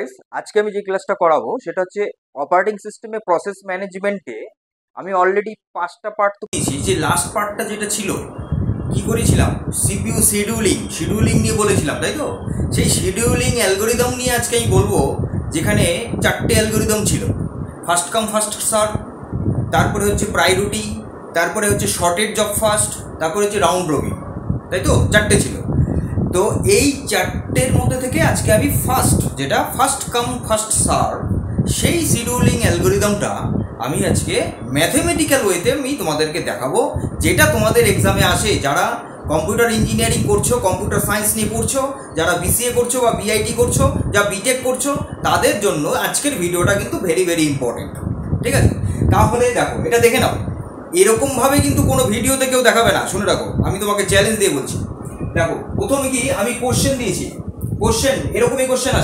Guys, আজকে আমি যে ক্লাসটা করাবো সেটা হচ্ছে অপারেটিং সিস্টেমে প্রসেস ম্যানেজমেন্টে। আমি অলরেডি 5টা পার্ট তো দিয়েছি। যে লাস্ট পার্টটা যেটা ছিল কি করেছিলাম, সিপিইউ শিডিউলিং নিয়ে বলেছিলাম, তাই তো? সেই শিডিউলিং অ্যালগোরিদম নিয়ে আজকে আমি বলবো, যেখানে 4টে অ্যালগোরিদম ছিল। ফার্স্ট কাম ফার্স্ট সার্ভ, তারপরে হচ্ছে প্রায়োরিটি, তারপরে হচ্ছে শর্টেড জব ফার্স্ট, তারপরে হচ্ছে রাউন্ড রবিন, তাই তো? 4টে ছিল। তো এই 4টের মধ্যে থেকে আজকে আমি যেটা ফার্স্ট কাম ফার্স্ট সার্ভ, সেই শিডিউলিং অ্যালগোরিদমটা আমি আজকে ম্যাথমেটিক্যাল ওয়েতে আমি তোমাদেরকে দেখাবো, যেটা তোমাদের এক্সামে আসে। যারা কম্পিউটার ইঞ্জিনিয়ারিং করছো, কম্পিউটার সায়েন্স নিয়ে পড়ছো, যারা বিসিএ করছো বা বিআইটি করছো, যা বিটেক করছো, তাদের জন্য আজকের ভিডিওটা কিন্তু ভেরি ভেরি ইম্পর্টেন্ট। ঠিক আছে? তাহলে দেখো, এটা দেখে নাও। এরকমভাবে কিন্তু কোনো ভিডিওতে কেউ দেখাবে না, শুনে রাখো, আমি তোমাকে চ্যালেঞ্জ দিয়ে বলছি। দেখো, প্রথমে কি আমি কোশ্চেন দিয়েছি, কোশ্চেন এরকমই কোশ্চেন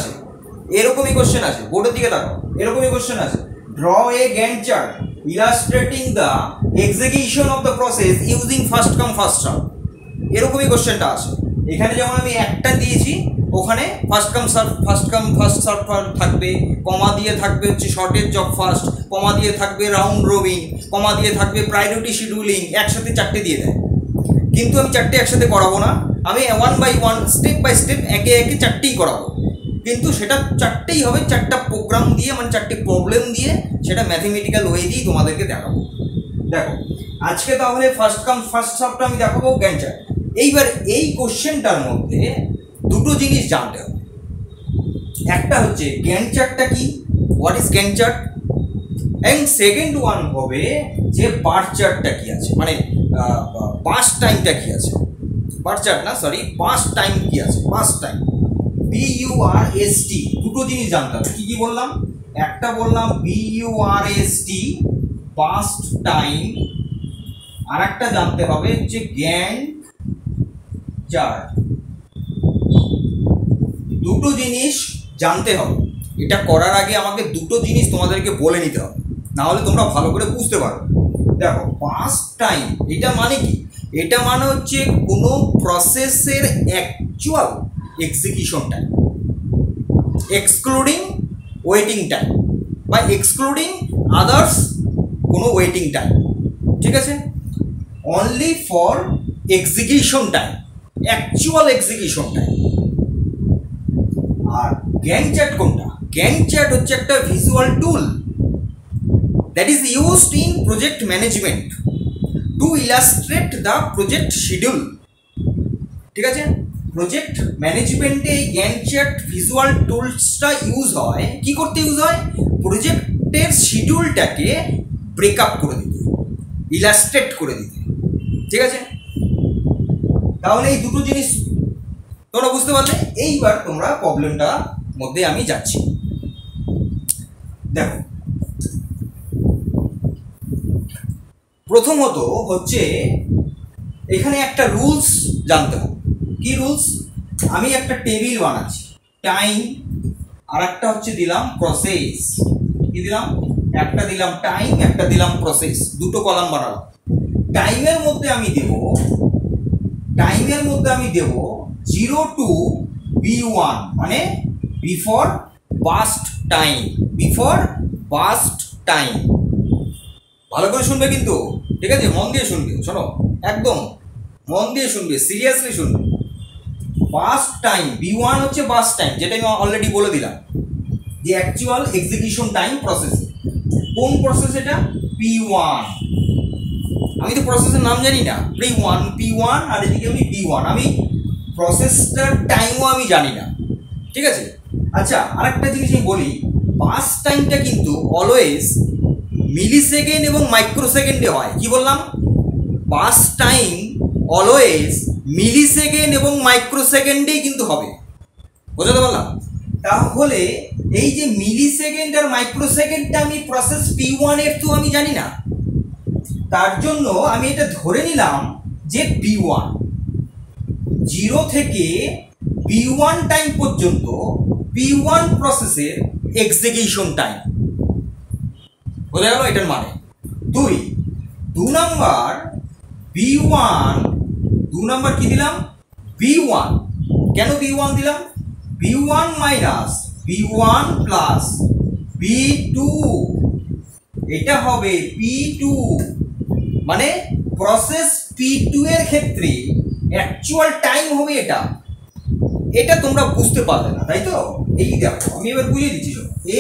আসে, বোর্ডের দিকে দেখো, এরকমই কোশ্চেন আসে। Draw a Gantt chart illustrating the execution of the process using first come first serve, এরকমই কোশ্চেনটা আসে। এখানে যেমন আমি একটা দিয়েছি, ওখানে ফার্স্ট কাম ফার্স্ট সার্ভ থাকবে, কমা দিয়ে থাকবে হচ্ছে শর্টেজ জব ফার্স্ট, কমা দিয়ে থাকবে রাউন্ড রবিন, কমা দিয়ে থাকবে প্রায়োরিটি শিডিউলিং, একসাথে 4টে দিয়ে দেয়। কিন্তু আমি 4টে একসাথে করাবো না, আমি 1 বাই 1 স্টেপ বাই স্টেপ একে 4টেই করাবো। কিন্তু সেটা 4টেই হবে 4টা প্রোগ্রাম দিয়ে, মানে 4টে প্রবলেম দিয়ে, সেটা ম্যাথমেটিক্যাল ওয়ে দিয়েই তোমাদেরকে দেখাবো। দেখো, আজকে তাহলে ফার্স্ট কাম ফার্স্ট সার্ভটা আমি দেখাবো গ্যান্ট চার্ট। এইবার এই কোশ্চেনটার মধ্যে দুটো জিনিস জানতে হবে। একটা হচ্ছে গ্যান্ট চার্টটা কি, what is Gantt chart, and second one হবে যে বার চার্টটা কি আছে, মানে বাস টাইমটা কি আছে। বার চার্ট না, সরি, বাস টাইম কি আছে, বাস টাইম, BURST, দুটো জিনিস জানতে হবে। কি কি বললাম? একটা বললাম BURST, বাস্ট টাইম, আর একটা জানতে হবে হচ্ছে গ্যান্ট চার্ট। দুটো জিনিস জানতে হবে। এটা করার আগে আমাকে দুটো জিনিস তোমাদেরকে বলে নিতে হবে, না হলে তোমরা ভালো করে বুঝতে পারো। দেখো, বাস্ট টাইম এটা মানে কি? এটা মানে হচ্ছে কোনো প্রসেসের actual execution time, excluding waiting time বা এক্সক্লুডিং আদার্স কোনো ওয়েটিং টাইম। ঠিক আছে? Only for execution time, actual execution time. আর গ্যান্ট চার্ট কোনটা? গ্যান্ট চার্ট হচ্ছে একটা visual tool that is used in project management to illustrate the project schedule. ঠিক আছে? প্রজেক্ট ম্যানেজমেন্টে এই গ্যান্ট চার্ট ভিজুয়াল টুলসটা ইউজ হয় কি করতে? ইউজ হয় প্রজেক্টের শিডিউলটাকে ব্রেকআপ করে দিতে, ইলাস্ট্রেট করে দিতে। ঠিক আছে? তাহলে এই দুটো জিনিস তোমরা বুঝতে পারলে। এইবার তোমরা প্রবলেমটার মধ্যে আমি যাচ্ছি। দেখো, প্রথমত হচ্ছে এখানে একটা রুলস জানতে হবে। কি রুলস? আমি একটা টেবিল বানাচ্ছি, টাইম, আর একটা হচ্ছে দিলাম প্রসেস। কি দিলাম? একটা দিলাম টাইম, একটা দিলাম প্রসেস, দুটো কলাম বানালাম। টাইমের মধ্যে আমি দেব 0 to B1, মানে বিফোর বাস্ট টাইম। ভালো করে শুনবে কিন্তু, ঠিক আছে? মন দিয়ে শুনবে, শোনো, একদম মন দিয়ে শুনবে, সিরিয়াসলি শুনবে। বাস্ট টাইম, B1 হচ্ছে বাস্ট টাইম, যেটা আমি অলরেডি বলে দিলাম, যে অ্যাকচুয়াল এক্সিকিউশন টাইম প্রসেস। কোন প্রসেস এটা? P1। আমি তো প্রসেসের নাম জানি না, P1, আর এদিকে আমি B1, আমি প্রসেসটার টাইমও আমি জানি না। ঠিক আছে? আচ্ছা, আরেকটা জিনিস আমি বলি, বাস টাইমটা কিন্তু অলওয়েজ মিলি সেকেন্ড এবং মাইক্রো সেকেন্ডে হয়। কি বললাম? বাস টাইম অলওয়েজ মিলি সেকেন্ড এবং মাইক্রো সেকেন্ডেই কিন্তু হবে। বোঝাতে পারলাম? তাহলে এই যে মিলি সেকেন্ড আর মাইক্রো সেকেন্ডটা আমি প্রসেস P1 এর তো আমি জানি না, তার জন্য আমি এটা ধরে নিলাম যে B1, 0 থেকে B1 টাইম পর্যন্ত P1 প্রসেসের এক্সিকিউশন টাইম। বোঝা গেল এটার মানে? 2 নাম্বার B1, 2 নাম্বার কি দিলাম? B1। কেন B1 দিলাম? B1 minus B1 plus B2, এটা হবে P2, মানে প্রসেস P2 এর ক্ষেত্রে অ্যাকচুয়াল টাইম হবে এটা। এটা তোমরা বুঝতে পারবে না, তাই তো? এই দেখো আমি এবার বুঝিয়ে দিচ্ছি।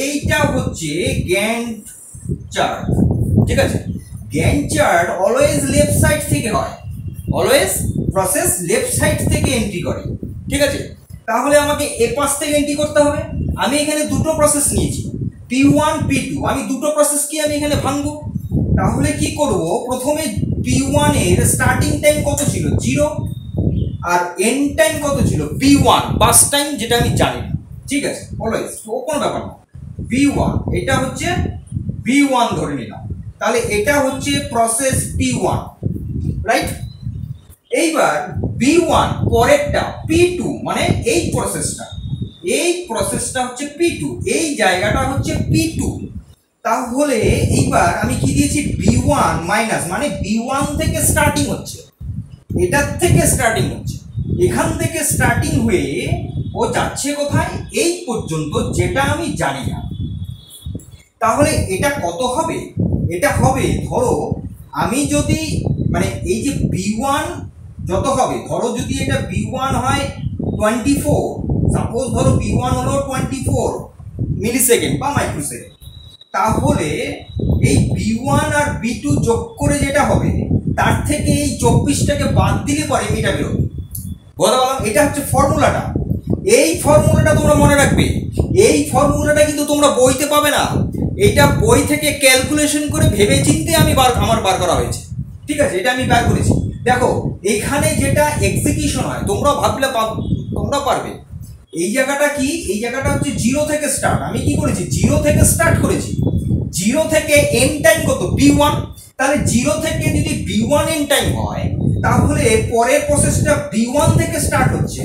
এইটা হচ্ছে গ্যান্ট চার্ট, ঠিক আছে? Gantt chart always left side থেকে হয়, অলওয়েজ প্রসেস লেফট সাইড থেকে এন্ট্রি করে, ঠিক আছে? তাহলে আমাকে এ পাশ থেকে এন্ট্রি করতে হবে। আমি এখানে দুটো প্রসেস নিয়েছি, P1 P2, আমি দুটো প্রসেস কি আমি এখানে ভাঙবো। তাহলে কি করব, প্রথমে P1 এর স্টার্টিং টাইম কত ছিল 0, আর এন্ড টাইম কত ছিল P1 পাস টাইম, যেটা আমি জানি না, ঠিক আছে? অলওয়েজ কোনো ব্যাপার না। B1 এটা হচ্ছে B1 ধরে নিলাম, তাহলে এটা হচ্ছে প্রসেস P1, রাইট? এইবার B1 পরেরটা P2, মানে এই প্রসেসটা হচ্ছে P2, এই জায়গাটা হচ্ছে P2। তাহলে এইবার আমি কি দিয়েছি, B1 মাইনাস, মানে B1 থেকে স্টার্টিং হচ্ছে, এটার থেকে স্টার্টিং হচ্ছে, এখান থেকে স্টার্টিং হয়ে ও যাচ্ছে কোথায়, এই পর্যন্ত, যেটা আমি জানি না। তাহলে এটা কত হবে, এটা হবে, ধরো আমি যদি, মানে এই যে B1 যত হবে, ধরো যদি এটা B1 হয় 24, সাপোজ ধরো B1 হলো 24 মিলিসেকেন্ড বা মাইক্রোসেকেন্ড, তাহলে এই B1 আর B2 যোগ করে যেটা হবে, তার থেকে এই 24টাকে বাদ দিলে পরে এটা বেরোবে। বলা বললাম, এটা হচ্ছে ফর্মুলাটা। এই ফর্মুলাটা তোমরা মনে রাখবে, এই ফর্মুলাটা কিন্তু তোমরা বইতে পাবে না, এটা বই থেকে ক্যালকুলেশন করে ভেবে চিন্তে আমার বার করা হয়েছে, ঠিক আছে? এটা আমি বার করেছি। দেখো এখানে যেটা এক্সিকিউশন হয়, তোমরা ভাবলে তোমরা পারবে। এই জায়গাটা কি, এই জায়গাটা হচ্ছে 0 থেকে স্টার্ট। আমি কি করেছি, 0 থেকে স্টার্ট করেছি। 0 থেকে এন্ড টাইম কত, B1। তাহলে 0 থেকে যদি B1 এন্ড টাইম হয়, তাহলে পরের প্রসেসটা B1 থেকে স্টার্ট হচ্ছে,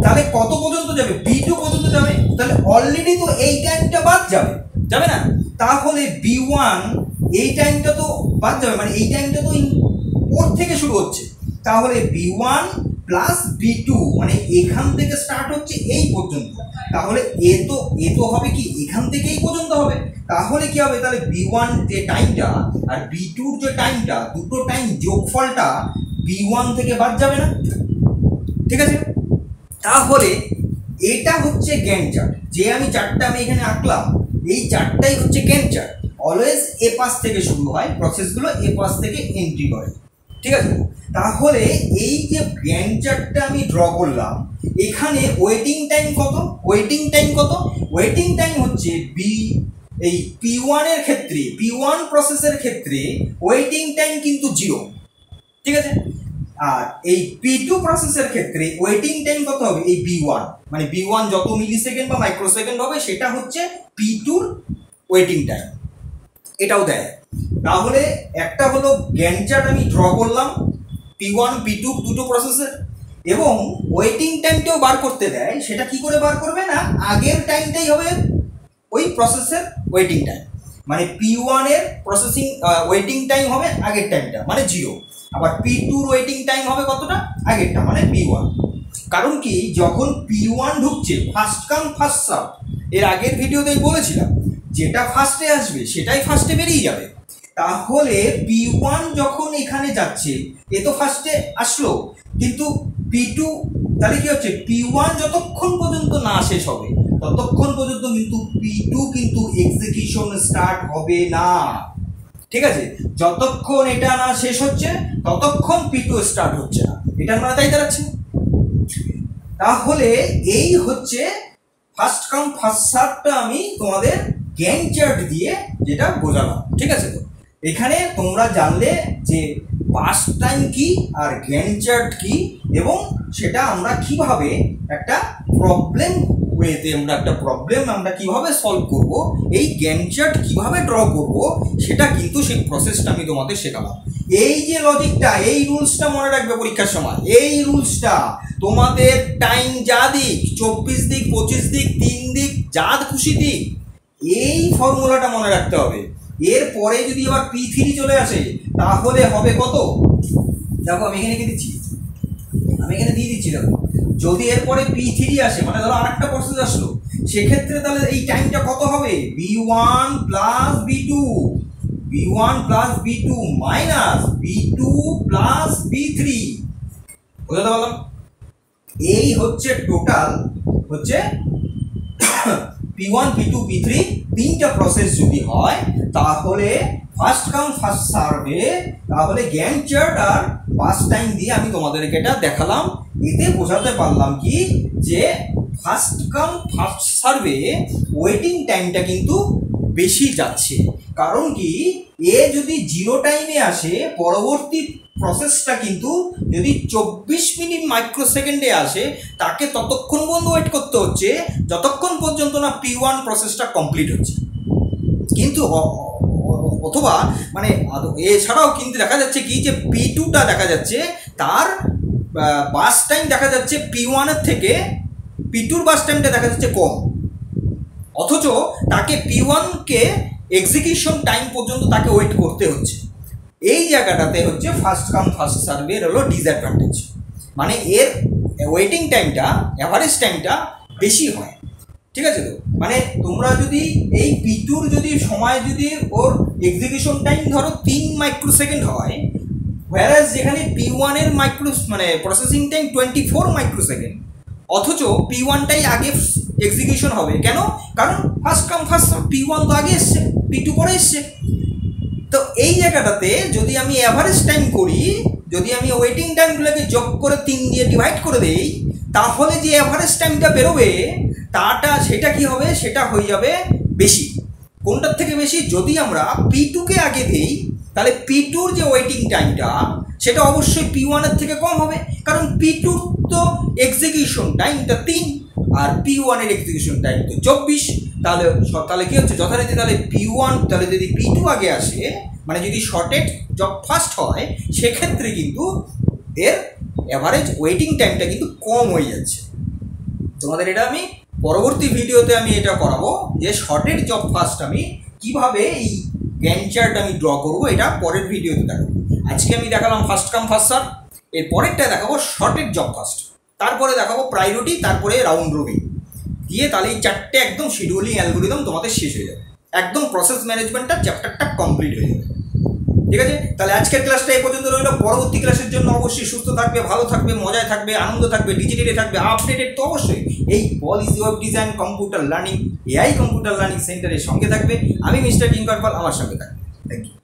তাহলে কত পর্যন্ত যাবে, B2 পর্যন্ত যাবে। তাহলে অলরেডি তো এই টাইমটা বাদ যাবে, যাবে না? তাহলে B1 এই টাইমটা তো বাদ যাবে, মানে এই টাইমটা তো ওর থেকে শুরু হচ্ছে। তাহলে B1 প্লাস B2, মানে এখান থেকে স্টার্ট হচ্ছে এই পর্যন্ত। তাহলে এ তো হবে কি, এখান থেকে এই পর্যন্ত হবে। তাহলে কি হবে, তাহলে B1 যে টাইমটা আর B2 যে টাইমটা, দুটো টাইম যোগফলটা B1 থেকে বাদ যাবে না, ঠিক আছে? তাহলে এটা হচ্ছে গ্যান্ট চার্ট। যে আমি চার্টটা আমি এখানে আঁকলাম, এই চার্টটাই হচ্ছে গ্যান্ট চার্ট। অলওয়েজ এ পাশ থেকে শুরু হয়, প্রসেসগুলো এ পাশ থেকে এন্ট্রি করে, ঠিক আছে? তাহলে এই যে গ্যান্ট চার্টটা আমি ড্র করলাম, এখানে ওয়েটিং টাইম কত, ওয়েটিং টাইম হচ্ছে এই P1 এর ক্ষেত্রে, P1 প্রসেসের ক্ষেত্রে ওয়েটিং টাইম কিন্তু 0, ঠিক আছে? আর এই P2 প্রসেসের ক্ষেত্রে ওয়েটিং টাইম কত হবে, এই B1, মানে B1 যত মিলিসেকেন্ড বা মাইক্রোসেকেন্ড হবে, সেটা হচ্ছে P2 ওয়েটিং টাইম, এটাও দেয়। তাহলে একটা হলো গ্যান্ট চার্ট আমি ড্র করলাম P1 P2 দুটো প্রসেসের, এবং ওয়েটিং টাইমটাও বার করতে দেয়। সেটা কি করে বার করবে না, আগের টাইমটাই হবে ওই প্রসেসের ওয়েটিং টাইম, মানে P1 এর প্রসেসিং ওয়েটিং টাইম হবে আগের টাইমটা, মানে 0। আবার P2 ওয়েটিং টাইম হবে কতটা, আগেরটা, মানে P1। কারণ কি, যখন P1 ঢুকছে, ফার্স্ট কাম ফার্স্ট সার্ভ, এর আগের ভিডিওতেই বলেছিলাম, যেটা ফার্স্টে আসবে সেটাই ফার্স্টে বেরিয়ে যাবে। তাহলে P1 যখন এখানে যাচ্ছে, এ তো ফার্স্টে আসলো, কিন্তু P2, তাহলে কি হচ্ছে, P1 যতক্ষণ পর্যন্ত না শেষ হবে, ততক্ষণ পর্যন্ত কিন্তু P2 কিন্তু এক্সিকিউশন স্টার্ট হবে না, ঠিক আছে? যতক্ষণ এটা না শেষ হচ্ছে, ততক্ষণ P2 স্টার্ট হচ্ছে না। এটার মানে তাই দাঁড়াচ্ছে। তাহলে এই হচ্ছে ফার্স্ট কাম ফার্স্ট সার্ভটা আমি তোমাদের গ্যান্ট চার্ট দিয়ে যেটা বোঝালাম, ঠিক আছে? তো এখানে তোমরা জানলে যে পাস্ট টাইম কি আর গ্যান্ট চার্ট কি, এবং সেটা আমরা কিভাবে একটা প্রবলেম ওয়েতে আমরা কিভাবে সলভ করব, এই গ্যান্ট চার্ট কিভাবে ড্র করব, সেটা কিন্তু সেই প্রসেসটা আমি তোমাদের শেখালাম। এই যে লজিকটা, এই রুলসটা মনে রাখবে পরীক্ষার সময়। এই রুলসটা তোমাদের টাইম যা দিক, 24 দিক, 25 দিক, 3 দিক, যা খুশি দিক, এই ফর্মুলাটা মনে রাখতে হবে। এরপরে যদি আবার P3 চলে আসে, তাহলে হবে কত, দেখো আমি এখানে দিয়ে দিচ্ছি, দেখো যদি এরপরে P3 আসে, মানে ধরো আরেকটা প্রসেস আসলো, সেক্ষেত্রে তাহলে এই টাইমটা কত হবে? B1 plus B2, B1 plus B2 minus B2 plus B3। বুঝতে পারলাম? এই হচ্ছে টোটাল হচ্ছে P1 P2 P3 তিনটা প্রসেস যদি হয় তাহলে ফার্স্ট কাম ফার্স্ট সার্ভে, তাহলে গ্যান্ট চার্ট আর পাস টাইম দিয়ে আমি তোমাদেরকে এটা দেখালাম। এতে বোঝাতে পারলাম কি যে first come first serve waiting টাইমটা কিন্তু বেশি যাচ্ছে। কারণ কি, এ যদি জিরো টাইমে আসে, পরবর্তী প্রসেসটা কিন্তু যদি 24 মিনিট মাইক্রোসেকেন্ডে আসে, তাকে ততক্ষণ পর্যন্ত ওয়েট করতে হচ্ছে যতক্ষণ পর্যন্ত না P1 প্রসেসটা কমপ্লিট হচ্ছে। কিন্তু অথবা মানে এছাড়াও কিন্তু দেখা যাচ্ছে কি যে P2টা দেখা যাচ্ছে তার বাস টাইম দেখা যাচ্ছে P1 এর থেকে P2র বাস টাইমটা দেখা যাচ্ছে কম, অথচ তাকে P1কে এক্সিকিউশন টাইম পর্যন্ত তাকে ওয়েট করতে হচ্ছে। এই জায়গাটাতে হচ্ছে ফার্স্ট কাম ফার্স্ট সার্ভের হলো ডিসঅ্যাডভান্টেজ, মানে এর ওয়েটিং টাইমটা, অ্যাভারেজ টাইমটা বেশি হয়। ঠিক আছে? তো মানে তোমরা যদি এই P2র যদি সময় যদি ওর এক্সিকিউশন টাইম ধরো 3 মাইক্রোসেকেন্ড হয়, whereas যেখানে P1 এর মানে প্রসেসিং টাইম 24 মাইক্রোসেকেন্ড, অথচ P1টাই আগে এক্সিকিউশন হবে। কেন? কারণ first come first serve, P1 তো আগে এসছে, P2 পরে এসছে। তো এই জায়গাটাতে যদি আমি অ্যাভারেজ টাইম করি, যদি আমি ওয়েটিং টাইমগুলোকে যোগ করে 3 দিয়ে ডিভাইড করে দেই, তাহলে যে অ্যাভারেজ টাইমটা বেরোবে সেটা কি হবে? সেটা হয়ে যাবে বেশি। কোনটার থেকে বেশি? যদি আমরা P2কে আগে দিই, তাহলে P2র যে ওয়েটিং টাইমটা সেটা অবশ্যই P1 এর থেকে কম হবে, কারণ P2র তো এক্সিকিউশন টাইমটা 3 আর P1 এর এক্সিকিউশন টাইম তো 24। তাহলে কি হচ্ছে যথারীতি, তাহলে P1, তাহলে যদি P2 আগে আসে, মানে যদি শর্টেড জব ফার্স্ট হয়, সেক্ষেত্রে কিন্তু এর অ্যাভারেজ ওয়েটিং টাইমটা কিন্তু কম হয়ে যাচ্ছে। তোমাদের এটা আমি পরবর্তী ভিডিওতে আমি এটা করাবো যে শর্টেড জব ফার্স্ট আমি কিভাবে এই গ্যান্ট চার্ট আমি ড্র করবো, এটা পরের ভিডিওতে দেখাবো। আজকে আমি দেখালাম ফার্স্ট কাম ফার্স্ট সার্ভ, এর পরেরটা দেখাবো শর্টেড জব ফার্স্ট, তারপরে দেখাবো প্রায়োরিটি, তারপরে রাউন্ড রবিন দিয়ে, তাহলে এই চারটে একদম শিডিউলিং অ্যালগোরিদম তোমাদের শেষ হয়ে যাবে, একদম প্রসেস ম্যানেজমেন্টটা চ্যাপ্টারটা কমপ্লিট হয়ে যাবে। ঠিক আছে? তাহলে আজকের ক্লাসটা এই পর্যন্ত রইল। পরবর্তী ক্লাসের জন্য অবশ্যই সুস্থ থাকবে, ভালো থাকবে, মজায় থাকবে, আনন্দ থাকবে, ডিজিটালি থাকবে, আপডেটেড তো অবশ্যই এই policy web design computer learning, AI computer learning সেন্টারের সঙ্গে থাকবে। আমি মিস্টার কিঙ্কর পাল, আমার সঙ্গে থাকবে। Thank you.